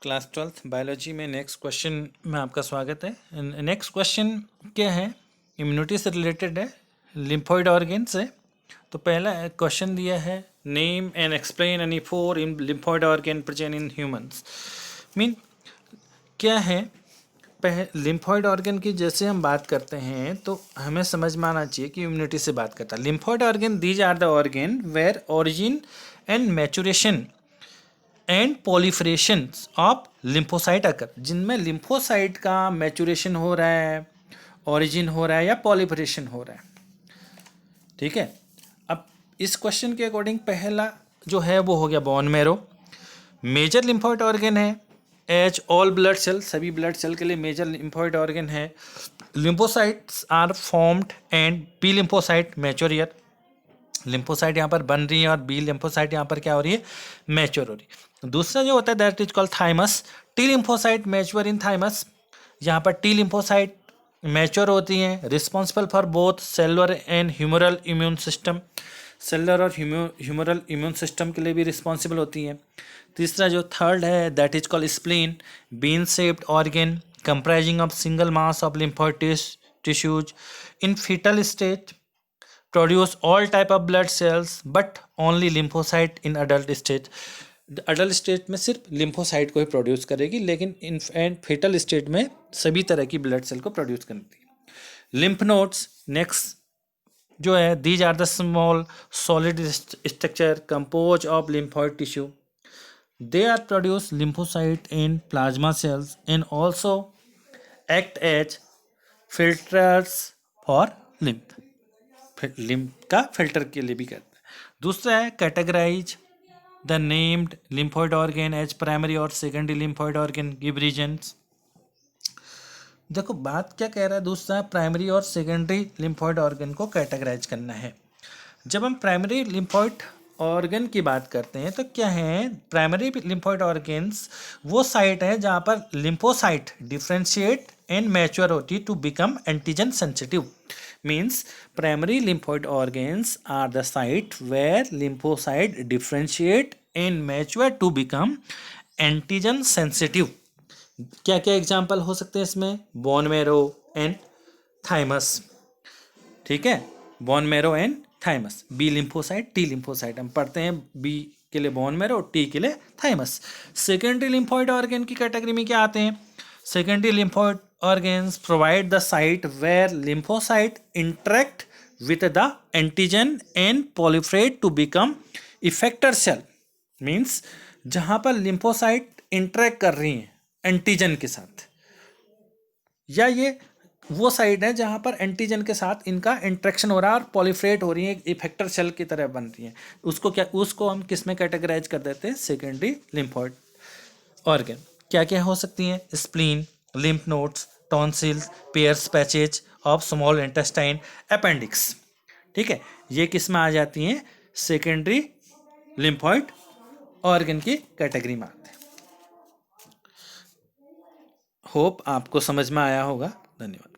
Class 12th biology में next question में आपका स्वागत है। नेक्स्ट क्वेश्चन क्या है, इम्यूनिटी से रिलेटेड है, लिम्फोइड ऑर्गन से। तो पहला क्वेश्चन दिया है, name and explain any 4 lymphoid organ present in humans. Mean क्या है, लिम्फोइड ऑर्गन की जैसे हम बात करते हैं तो हमें समझ में आना चाहिए कि इम्यूनिटी से बात करता है। Lymphoid organ these are the organ where origin and maturation and proliferation of lymphocyte occur, जिनमें लिम्फोसाइट का मैचुरेशन हो रहा है, ओरिजिन हो रहा है या पॉलीफरेशन हो रहा है। ठीक है, अब इस क्वेश्चन के अकॉर्डिंग पहला जो है वो हो गया bone marrow. Major lymphoid organ है एज ऑल ब्लड सेल, सभी ब्लड सेल के लिए मेजर लिम्फोइड ऑर्गन है। Lymphocytes are formed and B lymphocyte mature here, lymphocyte यहाँ पर बन रही है और बी लिम्फोसाइट यहाँ पर क्या हो रही है, मैच्योर हो रही है। दूसरा जो होता है that is called thymus, T lymphocyte mature in thymus. यहाँ पर टी लिम्फोसाइट मैच्योर होती हैं, responsible for both cellular and humoral immune system, cellular और ह्यूमरल इम्यून सिस्टम के लिए भी रिस्पॉन्सिबल होती हैं। तीसरा जो थर्ड है that is called spleen, bean shaped organ comprising of single mass of lymphoid tissues in foetal stage, produce all type of blood cells but only lymphocyte in adult stage। Adult stage में सिर्फ lymphocyte को ही produce करेगी, लेकिन इन फेटल stage में सभी तरह की blood cell को प्रोड्यूस करती है। लिम्फ नोड्स नेक्स्ट जो है, these are the small solid structure compose of lymphoid tissue, they are produce lymphocyte in plasma cells and also act as filters for lymph, lymph का filter के लिए भी करता है। दूसरा है categorise the named lymphoid organ as primary और secondary lymphoid organ give reasons. देखो बात क्या कह रहा है, दूसरा प्राइमरी और सेकेंडरी लिम्फोइड ऑर्गन को कैटेगराइज करना है। जब हम प्राइमरी लिम्फोइड ऑर्गन की बात करते हैं तो क्या है, प्राइमरी लिम्फोइड ऑर्गन्स वो साइट है जहाँ पर लिम्फोसाइट डिफ्रेंशिएट एंड मैच्योर होती to become antigen sensitive. Means primary lymphoid organs are the site where lymphocyte differentiate and mature to become antigen sensitive। क्या क्या एग्जाम्पल हो सकते हैं इसमें, बोन मैरो एंड थाइमस। ठीक है, bone marrow and thymus, B lymphocyte T lymphocyte हम पढ़ते हैं, बी के लिए बोन मैरो, टी के लिए थाइमस। सेकेंडरी लिम्फोइड ऑर्गन की कैटेगरी में क्या आते हैं, secondary lymphoid organs provide the site where lymphocyte interact with the antigen and proliferate to become effector cell। means जहाँ पर lymphocyte interact कर रही हैं एंटीजन के साथ, या ये वो साइट है जहाँ पर एंटीजन के साथ इनका इंट्रैक्शन हो रहा है और पॉलीफ्रेट हो रही है, इफेक्टर सेल की तरह बन रही है, उसको हम किस में कैटेगराइज कर देते हैं, सेकेंडरी लिम्फोइड ऑर्गन। क्या क्या हो सकती हैं, spleen, lymph nodes, tonsils, Peyer's patches of small intestine, appendix। ठीक है, ये किस में आ जाती हैं, सेकेंडरी लिम्फोइड ऑर्गन की कैटेगरी में आते हैं। होप आपको समझ में आया होगा। धन्यवाद।